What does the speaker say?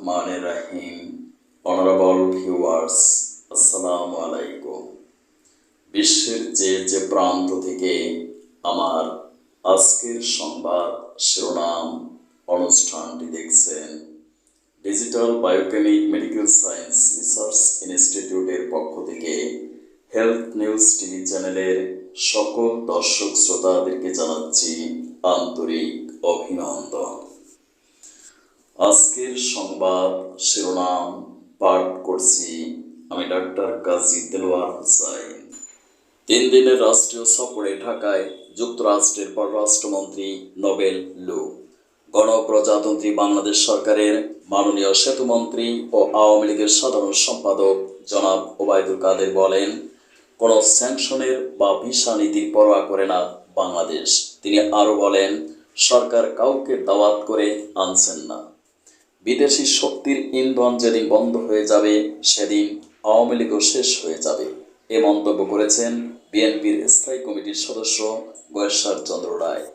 রহমানির রহিম। Honourable viewers, আসসালামু আলাইকুম। বিশ্বের যে প্রান্ত থেকে আমার আজকের সংবাদ শিরোনাম অনুষ্ঠানটি দেখছেন, digital biochemic medical science research ইনস্টিটিউটের পক্ষ থেকে হেলথ নিউজ টিভি চ্যানেলের সকল দর্শক শ্রোতাদেরকে জানাচ্ছি আন্তরিক অভিনন্দন। আজকের সংবাদ শিরোনাম পাঠ করছি আমি ডাক্তার কাজী দেলোয়ার হোসাইন। 3 দিনের রাষ্ট্রীয় সফরে ঢাকায় যুক্তরাষ্ট্রের পররাষ্ট্রমন্ত্রী নোবেল লু। গণপ্রজাতন্ত্রী বাংলাদেশ সরকারের মাননীয় সেতুমন্ত্রী ও আওয়ামী লীগের সাধারণ সম্পাদক জনাব ওবায়দুল কাদের বলেন, কোনো স্যাংশনের বা ভিসা নীতির পরোয়া করে না বাংলাদেশ। তিনি আরও বলেন, সরকার কাউকে দাওয়াত করে আনছেন না। বিদেশি শক্তির ইন্ধন যেদিন বন্ধ হয়ে যাবে সেদিন আওয়ামী লীগও শেষ হয়ে যাবে, এ মন্তব্য করেছেন বিএনপির স্থায়ী কমিটির সদস্য গয়েশ্বর চন্দ্র রায়।